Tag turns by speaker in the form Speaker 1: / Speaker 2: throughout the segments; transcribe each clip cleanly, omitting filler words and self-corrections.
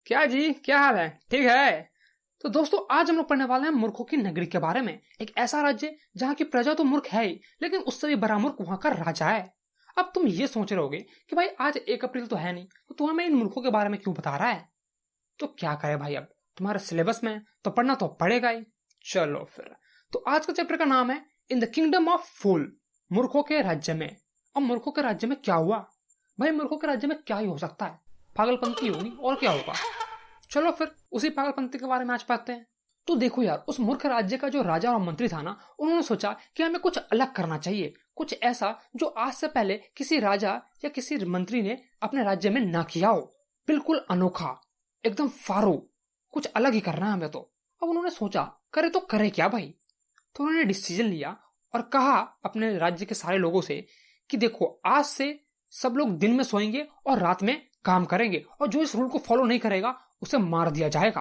Speaker 1: क्या जी, क्या हाल है? ठीक है। तो दोस्तों, आज हम लोग पढ़ने वाले हैं मूर्खों की नगरी के बारे में। एक ऐसा राज्य जहाँ की प्रजा तो मूर्ख है ही, लेकिन उससे भी बड़ा मूर्ख वहां का राजा है। अब तुम ये सोच रहे होगे कि भाई आज 1 अप्रैल तो है नहीं, तो तू हमें इन मूर्खों के बारे में क्यों बता रहा है? तो क्या करे भाई, अब तुम्हारे सिलेबस में तो पढ़ना तो पड़ेगा ही। चलो फिर। तो आज का चैप्टर का नाम है इन द किंगडम ऑफ फूल, मूर्खों के राज्य में। अब मूर्खों के राज्य में क्या हुआ? भाई मूर्खों के राज्य में क्या ही हो सकता है? पागलपंती होगी, और क्या होगा। चलो फिर उसी पागलपंती के बारे में आज पढ़ते हैं। तो देखो यार, उस मूर्ख राज्य का जो राजा और मंत्री था ना, उन्होंने सोचा कि हमें कुछ अलग करना चाहिए, कुछ ऐसा जो आज से पहले किसी राजा या किसी मंत्री ने अपने राज्य में ना किया हो। बिल्कुल अनोखा, एकदम फारू, कुछ अलग ही करना है हमें तो। अब उन्होंने सोचा करे तो करे क्या भाई। तो उन्होंने डिसीजन लिया और कहा अपने राज्य के सारे लोगों से कि देखो, आज से सब लोग दिन में सोएंगे और रात में काम करेंगे, और जो इस रूल को फॉलो नहीं करेगा उसे मार दिया जाएगा।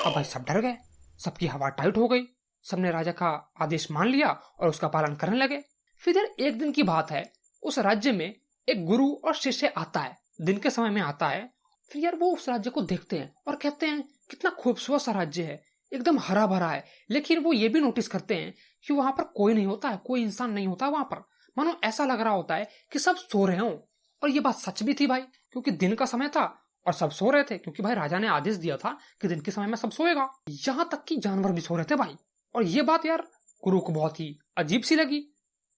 Speaker 1: अब भाई सब डर गए, सबकी हवा टाइट हो गई, सबने राजा का आदेश मान लिया और उसका पालन करने लगे। फिर यार एक दिन की बात है, उस राज्य में एक गुरु और शिष्य आता है, दिन के समय में आता है। फिर यार वो उस राज्य को देखते हैं और कहते हैं कितना खूबसूरत सा राज्य है, एकदम हरा भरा है। लेकिन वो ये भी नोटिस करते हैं कि वहां पर कोई नहीं होता है, कोई इंसान नहीं होता वहां पर। मानो ऐसा लग रहा होता है कि सब सो रहे हों। और ये बात सच भी थी भाई, क्योंकि दिन का समय था और सब सो रहे थे, क्योंकि भाई राजा ने आदेश दिया था कि दिन के समय में सब सोएगा। यहाँ तक कि जानवर भी सो रहे थे भाई। और ये बात यार गुरु को बहुत ही अजीब सी लगी।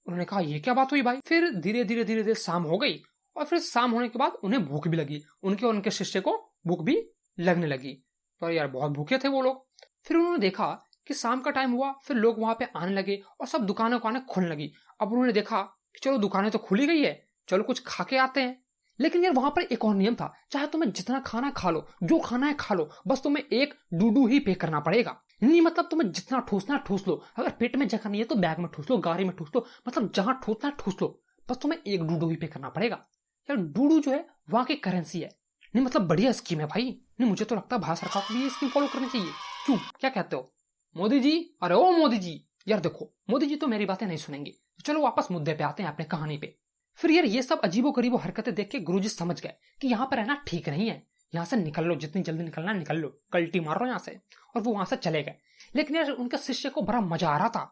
Speaker 1: उन्होंने कहा ये क्या बात हुई भाई। फिर धीरे धीरे धीरे धीरे शाम हो गई, और फिर शाम होने के बाद उन्हें भूख भी लगी, उनके और उनके शिष्य को भूख भी लगने लगी। तो यार बहुत भूखे थे वो लोग। फिर उन्होंने देखा कि शाम का टाइम हुआ, फिर लोग वहां पे आने लगे और सब दुकानें खुलने लगी। अब उन्होंने देखा कि चलो दुकानें तो खुली गई है, चलो कुछ खा के आते हैं। लेकिन यार वहां पर एक और नियम था, चाहे तुम्हें जितना खाना खा लो, जो खाना है खा लो, बस तुम्हें एक डूडू ही पे करना पड़ेगा। नहीं मतलब तुम्हें जितना ठूसना है ठूस लो, अगर पेट में जगह नहीं है तो बैग में ठूस लो, गाड़ी में ठूस लो, मतलब जहां ठूसना है ठूस लो, बस तुम्हें एक डूडू ही पे करना पड़ेगा। यार डूडू जो है वहां की करेंसी है। नहीं मतलब बढ़िया स्कीम है भाई। नहीं मुझे तो लगता है भारत सरकार को भी ये स्कीम फॉलो करनी चाहिए। क्यों, क्या कहते हो मोदी जी? अरे ओ मोदी जी, यार देखो मोदी जी तो मेरी बातें नहीं सुनेंगे, तो चलो वापस मुद्दे पे आते हैं, अपने कहानी पे। फिर यार ये सब अजीबो गरीबो हरकतें देख के गुरुजी समझ गए कि यहाँ पर रहना ठीक नहीं है, यहाँ से निकल लो, जितनी जल्दी निकलना है निकल लो, कल्टी मारो यहाँ से। और वो वहां से चले गए। लेकिन यार उनके शिष्य को बड़ा मजा आ रहा था।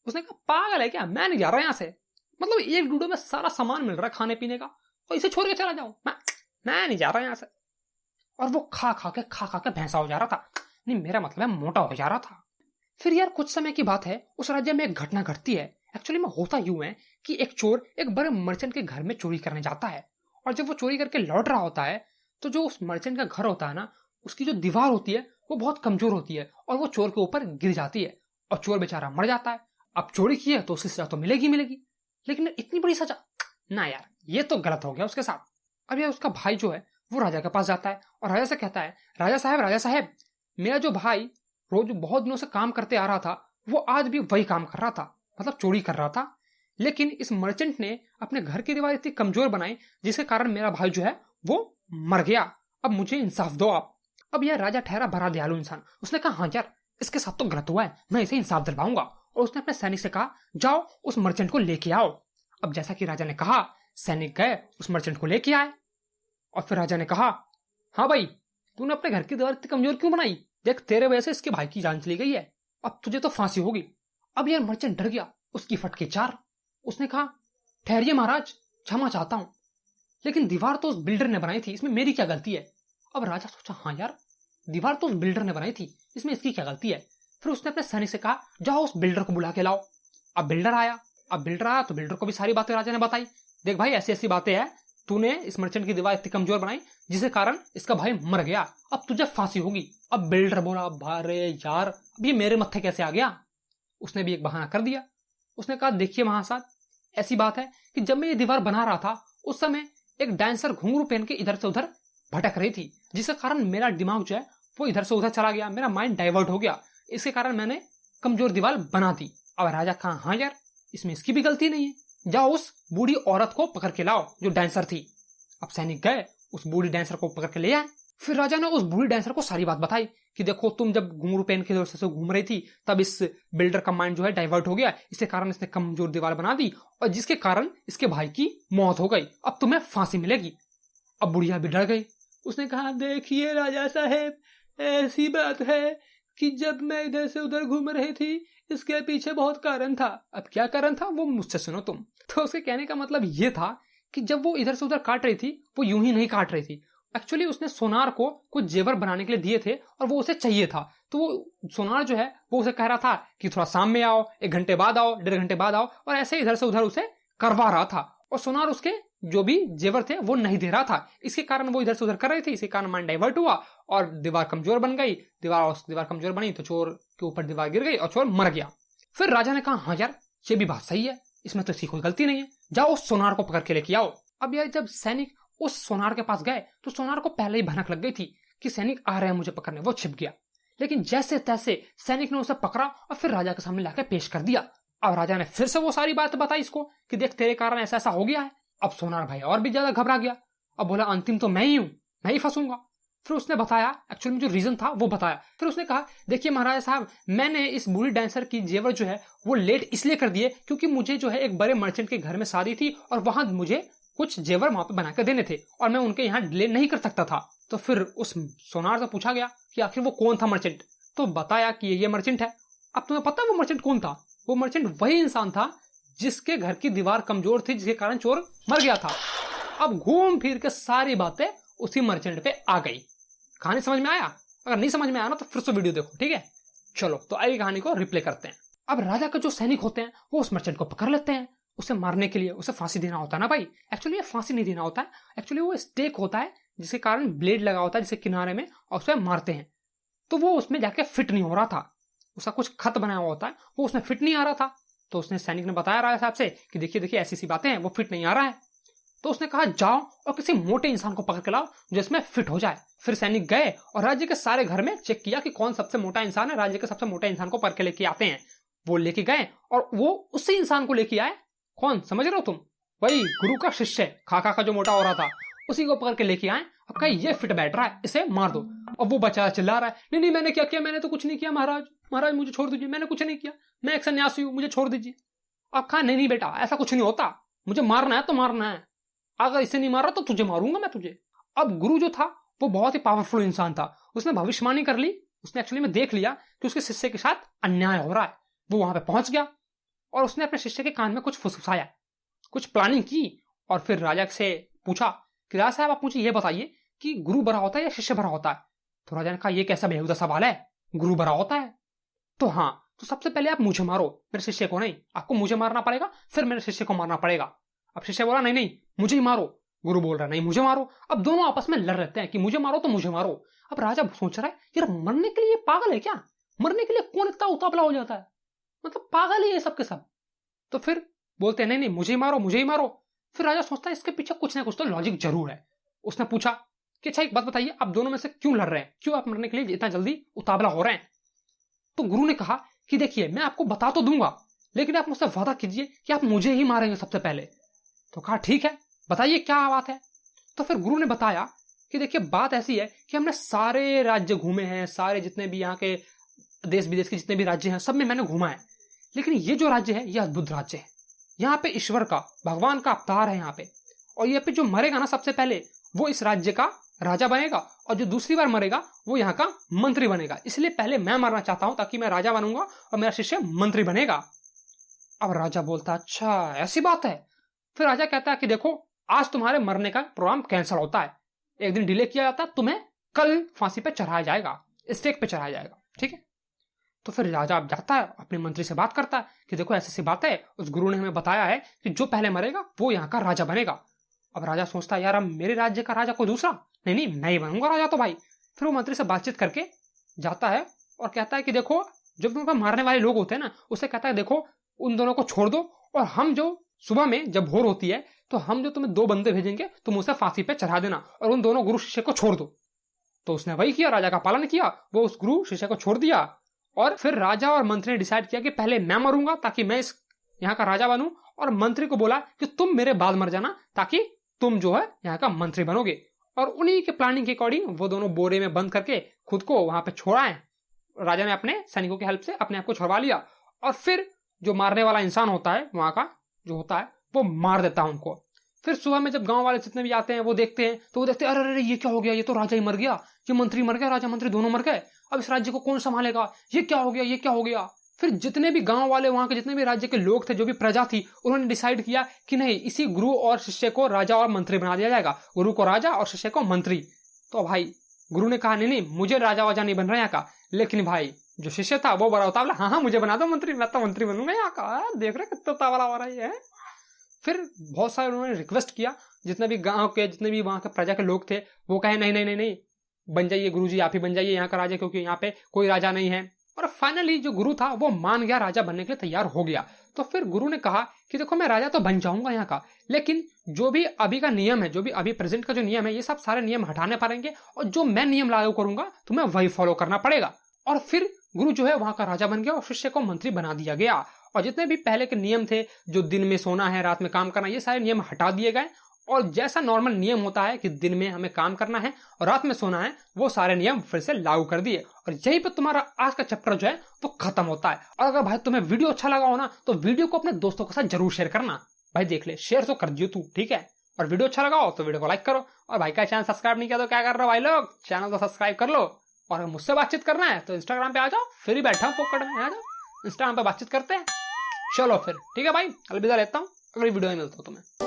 Speaker 1: उसने कहा पागल है क्या, मैं नहीं जा रहा यहाँ से। मतलब एक डूडो में सारा सामान मिल रहा है खाने पीने का, और इसे छोड़ के चला जाऊं मैं नहीं जा रहा यहाँ से। और वो खा खा के भैंसा हो जा रहा था। नहीं मेरा मतलब है मोटा हो जा रहा था। फिर यार कुछ समय की बात है, उस राज्य में एक घटना घटती है। एक्चुअली में होता यूं है कि एक चोर एक बड़े मर्चेंट के घर में चोरी करने जाता है, और जब वो चोरी करके लौट रहा होता है तो जो उस मर्चेंट का घर होता है ना, उसकी जो दीवार होती है वो बहुत कमजोर होती है, और वो चोर के ऊपर गिर जाती है, और चोर बेचारा मर जाता है। अब चोरी की है तो उसकी सजा तो मिलेगी मिलेगी, लेकिन इतनी बड़ी सजा ना यार, ये तो गलत हो गया उसके साथ। अब यार उसका भाई जो है वो राजा के पास जाता है और राजा से कहता है, राजा साहब, मेरा जो भाई रोज बहुत दिनों से काम करते आ रहा था, वो आज भी वही काम कर रहा था, मतलब चोरी कर रहा था। लेकिन इस मर्चेंट ने अपने घर की दीवार इतनी कमजोर बनाई जिसके कारण मेरा भाई जो है वो मर गया। अब मुझे इंसाफ दो आप। अब यह राजा ठहरा बड़ा दयालु इंसान। उसने कहा हाँ यार इसके साथ तो गलत हुआ है, मैं इसे इंसाफ दिलवाऊंगा। और उसने अपने सैनिक से कहा जाओ उस मर्चेंट को लेके आओ। अब जैसा कि राजा ने कहा, सैनिक गए उस मर्चेंट को लेके आए। और फिर राजा ने कहा हाँ भाई, तूने अपने घर की दीवार इतनी कमजोर क्यों बनाई? देख तेरे वजह से इसके भाई की जान चली गई है, अब तुझे तो फांसी होगी। अब यार मर्चेंट डर गया, उसकी फटके चार। उसने कहा ठहरिए महाराज, क्षमा चाहता हूं, लेकिन दीवार तो उस बिल्डर ने बनाई थी, इसमें मेरी क्या गलती है? अब राजा सोचा हाँ यार, दीवार तो उस बिल्डर ने बनाई थी, इसमें इसकी क्या गलती है? फिर उसने अपने सैनिक से कहा जाओ उस बिल्डर को बुला के लाओ। अब बिल्डर आया तो बिल्डर को भी सारी बातें राजा ने बताई। देख भाई ऐसी ऐसी बातें हैं, तूने इस मर्चेंट की दीवार इतनी कमजोर बनाई जिसके कारण इसका भाई मर गया, अब तुझे फांसी होगी। अब बिल्डर बोला अरे यार अब ये मेरे मत्थे कैसे आ गया? उसने भी एक बहाना कर दिया। उसने कहा देखिए महासाद, ऐसी बात है कि जब मैं ये दीवार बना रहा था उस समय एक डांसर घुंघरू पहन के इधर से उधर भटक रही थी, जिसके कारण मेरा दिमाग जो है वो इधर से उधर चला गया, मेरा माइंड डाइवर्ट हो गया, इसके कारण मैंने कमजोर दीवार बना दी। अब राजा कहा हाँ यार इसमें इसकी भी गलती नहीं है, जाओ उस बूढ़ी औरत को पकड़ के लाओ जो डांसर थी। अब सैनिक गए उस बूढ़ी डांसर को पकड़ के ले आए। फिर राजा ने उस बूढ़ी डांसर को सारी बात बताई कि देखो तुम जब घुंघरू पहन के इधर से घूम रही थी तब इस बिल्डर का माइंड जो है डाइवर्ट हो गया, इसके कारण इसने कमजोर दीवार बना दी और जिसके कारण इसके भाई की मौत हो गई, अब तुम्हें फांसी मिलेगी। अब बुढ़िया भी डर गई, उसने कहा, देखिए राजा साहेब, ऐसी बात है कि जब मैं इधर से उधर घूम रही थी, इसके पीछे बहुत कारण था। अब क्या कारण था वो मुझसे सुनो तुम। तो उसके कहने का मतलब ये था कि जब वो इधर से उधर काट रही थी, वो यूं ही नहीं काट रही थी। एक्चुअली उसने सोनार को कुछ जेवर बनाने के लिए दिए थे और वो उसे चाहिए था। तो वो सोनार जो है वो उसे कह रहा था कि थोड़ा शाम में आओ, 1 घंटे बाद आओ, 1.5 घंटे बाद आओ, और ऐसे इधर से उधर उसे करवा रहा था। और सोनार उसके जो भी जेवर थे वो नहीं दे रहा था। इसके कारण वो इधर से उधर कर रही थी। इसके कारण माइंड डाइवर्ट हुआ और दीवार कमजोर बन गई। दीवार कमजोर बनी तो चोर के ऊपर दीवार गिर गई और चोर मर गया। फिर राजा ने कहा, हाँ यार, ये भी बात सही है, इसमें तो इसकी कोई गलती नहीं है, जाओ उस सोनार को पकड़ के लेके आओ। अब यार जब सैनिक उस सोनार के पास गए तो सोनार को पहले ही भनक लग गई थी कि सैनिक आ रहे हैं मुझे पकड़ने। वो छिप गया, लेकिन जैसे तैसे सैनिक ने उसे पकड़ा और फिर राजा के सामने लाकर पेश कर दिया। अब राजा ने फिर से वो सारी बात बताई इसको कि देख, तेरे कारण ऐसा ऐसा हो गया है। अब सोनार भाई और भी ज्यादा घबरा गया। अब बोला, अंतिम तो मैं ही हूं, मैं ही फंसूंगा। फिर उसने बताया एक्चुअली में जो रीजन था वो बताया। फिर उसने कहा, देखिए महाराज साहब, मैंने इस बूढ़ी डांसर की जेवर जो है वो लेट इसलिए कर दिए क्योंकि मुझे जो है एक बड़े मर्चेंट के घर में शादी थी और वहां मुझे कुछ जेवर वहां पे बना कर देने थे और मैं उनके यहाँ डिले नहीं कर सकता था। तो फिर उस सोनार से पूछा गया कि आखिर वो कौन था मर्चेंट। तो बताया कि ये मर्चेंट है। अब तुम्हें पता वो मर्चेंट कौन था? वो मर्चेंट वही इंसान था जिसके घर की दीवार कमजोर थी, जिसके कारण चोर मर गया था। अब घूम फिर के सारी बातें उसी मर्चेंट पे आ गई। कहानी समझ में आया? अगर नहीं समझ में आया ना तो फिर से वीडियो देखो, ठीक है? चलो तो आइए कहानी को रिप्ले करते हैं। अब राजा के जो सैनिक होते हैं वो उस मर्चेंट को पकड़ लेते हैं। उसे मारने के लिए उसे फांसी देना होता है ना भाई। एक्चुअली ये फांसी नहीं देना होता है, एक्चुअली वो स्टेक होता है जिसके कारण ब्लेड लगा होता है जिसके किनारे में, और उसे मारते हैं। तो वो उसमें जाके फिट नहीं हो रहा था, उसका कुछ खत बनाया हुआ होता है, वो उसमें फिट नहीं आ रहा था। तो उसने सैनिक ने बताया राजा साहब से कि देखिए देखिए ऐसी सी बातें हैं, वो फिट नहीं आ रहा है। तो उसने कहा, जाओ और किसी मोटे इंसान को पकड़ के लाओ जो इसमें फिट हो जाए। फिर सैनिक गए और राज्य के सारे घर में चेक किया कि कौन सबसे मोटा इंसान है। राज्य के सबसे मोटे इंसान को पकड़ के लेके आते हैं। वो लेके गए और वो उसी इंसान को लेके आए। कौन समझ रहे हो तुम? वही गुरु का शिष्य खाका का जो मोटा हो रहा था, उसी को पकड़ के लेके आए और कहा, ये फिट बैठ रहा है, इसे मार दो। अब वो बच्चा चिल्ला रहा है, नहीं नहीं मैंने क्या किया, मैंने तो कुछ नहीं किया महाराज, महाराज मुझे छोड़ दीजिए, मैंने कुछ नहीं किया, मैं एक सन्यासी हूं, मुझे छोड़ दीजिए। अब कहा, नहीं नहीं बेटा, ऐसा कुछ नहीं होता, मुझे मारना है तो मारना है, अगर इसे नहीं मारा तो तुझे मारूंगा मैं तुझे। अब गुरु जो था वो बहुत ही पावरफुल इंसान था। उसने भविष्यवाणी कर ली। उसने एक्चुअली में देख लिया कि उसके शिष्य के साथ अन्याय हो रहा है। वो वहां पे पहुंच गया और उसने अपने शिष्य के कान में कुछ फुसफुसाया, कुछ प्लानिंग की और फिर राजा से पूछा कि राजा साहब आप मुझे ये बताइए कि गुरु बड़ा होता है या शिष्य बड़ा होता है? तो राजा ने कहा, ये कैसा बेहुदा सवाल है, गुरु बड़ा होता है। तो हाँ, तो सबसे पहले आप मुझे मारो, मेरे शिष्य को नहीं। आपको मुझे मारना पड़ेगा, फिर मेरे शिष्य को मारना पड़ेगा। अब शिष्य बोला, नहीं नहीं मुझे ही मारो। गुरु बोल रहा, नहीं मुझे मारो। अब दोनों आपस में लड़ रहते हैं कि मुझे मारो तो मुझे मारो। अब राजा सोच रहा है, यार मरने के लिए पागल है क्या? मरने के लिए कौन इतना उतावला हो जाता है? मतलब पागल ही है सब के सब। तो फिर बोलते हैं, नहीं नहीं मुझे ही मारो, मुझे ही मारो। फिर राजा सोचता है इसके पीछे कुछ ना कुछ तो लॉजिक जरूर है। उसने पूछा कि अच्छा एक बात बताइए, आप दोनों में से क्यों लड़ रहे हैं, क्यों आप मरने के लिए इतना जल्दी उतावला हो रहे हैं? तो गुरु ने कहा कि देखिए मैं आपको बता तो दूंगा, लेकिन आप मुझसे वादा कीजिए कि आप मुझे ही मारेंगे सबसे पहले। तो कहा, ठीक है बताइए क्या बात है। तो फिर गुरु ने बताया कि देखिए बात ऐसी है कि हमने सारे राज्य घूमे हैं, सारे जितने भी यहाँ के देश विदेश के जितने भी राज्य हैं सब में मैंने घूमा है, लेकिन ये जो राज्य है ये अद्भुत राज्य है। यहाँ पे ईश्वर का, भगवान का अवतार है यहाँ पे, और ये पे जो मरेगा ना सबसे पहले वो इस राज्य का राजा बनेगा, और जो दूसरी बार मरेगा वो यहाँ का मंत्री बनेगा। इसलिए पहले मैं मरना चाहता हूं ताकि मैं राजा बनूंगा और मेरा शिष्य मंत्री बनेगा। अब राजा बोलता, अच्छा ऐसी बात है। फिर राजा कहता है कि देखो आज तुम्हारे मरने का प्रोग्राम कैंसिल होता है, एक दिन डिले किया जाता है, तुम्हें कल फांसी पे चढ़ाया जाएगा, स्टेक पे चढ़ाया जाएगा, ठीक है? तो फिर राजा अब जाता है अपने मंत्री से बात करता है कि देखो ऐसी बात है, उस गुरु ने हमें बताया है कि जो पहले मरेगा वो यहाँ का राजा बनेगा। अब राजा सोचता है, यार अब मेरे राज्य का राजा कोई दूसरा नहीं, नहीं मैं ही बनूंगा राजा तो भाई। फिर वो मंत्री से बातचीत करके जाता है और कहता है कि देखो जो उनका मारने वाले लोग होते हैं ना, उससे कहता है देखो उन दोनों को छोड़ दो, और हम जो सुबह में जब भोर होती है तो हम जो तुम्हें 2 बंदे भेजेंगे तुम उसे फांसी पे चढ़ा देना और उन दोनों गुरु शिष्य को छोड़ दो। तो उसने वही किया, राजा का पालन किया, वो उस गुरु शिष्य को छोड़ दिया। और फिर राजा और मंत्री ने डिसाइड किया कि पहले मैं मरूंगा ताकि मैं इस यहाँ का राजा बनूं, और मंत्री को बोला कि तुम मेरे बाद मर जाना ताकि तुम जो है यहाँ का मंत्री बनोगे। और उन्हीं के प्लानिंग के अकॉर्डिंग वो दोनों बोरे में बंद करके खुद को वहां पे छोड़ाए। राजा ने अपने सैनिकों की हेल्प से अपने आप को छुड़वा लिया, और फिर जो मारने वाला इंसान होता है वहां का जो होता है वो मार देता है उनको। फिर सुबह में जब गांव वाले जितने भी आते हैं वो देखते हैं, तो वो देखते हैं अरे अरे ये क्या हो गया, ये तो राजा ही मर गया, ये मंत्री मर गया, राजा मंत्री दोनों मर गए, अब इस राज्य को कौन संभालेगा, ये क्या हो गया, ये क्या हो गया। फिर जितने भी गांव वाले, वहां के जितने भी राज्य के लोग थे, जो भी प्रजा थी, उन्होंने डिसाइड किया कि नहीं, इसी गुरु और शिष्य को राजा और मंत्री बना दिया जाएगा, गुरु को राजा और शिष्य को मंत्री। तो भाई गुरु ने कहा नहीं नहीं, मुझे राजा वाजा नहीं बन रहा यहाँ का। लेकिन भाई जो शिष्य था वो बड़ा उतावला, हाँ हाँ मुझे बना दो मंत्री, मैं तो मंत्री बनूंगा यहाँ का, देख रहे कितना उतावला हो रहा है। फिर बहुत सारे उन्होंने रिक्वेस्ट किया, जितने भी गांव के, जितने भी वहां के प्रजा के लोग थे, वो कहे नहीं नहीं नहीं नहीं, बन जाइए गुरुजी, आप ही बन जाइए यहाँ का राजा, क्योंकि यहाँ पे कोई राजा नहीं है। और फाइनली जो गुरु था वो मान गया, राजा बनने के लिए तैयार हो गया। तो फिर गुरु ने कहा कि देखो मैं राजा तो बन जाऊंगा यहाँ का, लेकिन जो भी अभी का नियम है, जो भी अभी प्रेजेंट का जो नियम है, ये सब सारे नियम हटाने पड़ेंगे, और जो मैं नियम लागू करूंगा तुम्हें वही फॉलो करना पड़ेगा। और फिर गुरु जो है वहां का राजा बन गया और शिष्य को मंत्री बना दिया गया। और जितने भी पहले के नियम थे, जो दिन में सोना है, रात में काम करना, ये सारे नियम हटा दिए गए। और जैसा नॉर्मल नियम होता है कि दिन में हमें काम करना है और रात में सोना है, वो सारे नियम फिर से लागू कर दिए। और यहीं पर तुम्हारा आज का चैप्टर जो है वो खत्म होता है। और अगर भाई तुम्हें वीडियो अच्छा लगा हो ना, तो वीडियो को अपने दोस्तों के साथ जरूर शेयर करना। भाई देख ले, शेयर तो कर दियो तू, ठीक है। और वीडियो अच्छा लगा हो तो वीडियो को लाइक करो। और भाई का चैनल सब्सक्राइब नहीं किया तो क्या कर रहे हो भाई लोग, चैनल को सब्सक्राइब कर लो। और अगर मुझसे बातचीत करना है तो इंस्टाग्राम पे आ जाओ, फ्री बैठा हूँ फोकट में, आ जाओ इंस्टाग्राम पे बातचीत करते हैं। चलो फिर ठीक है भाई, अलविदा लेता हूँ, अगली वीडियो में मिलता हूँ तुम्हें।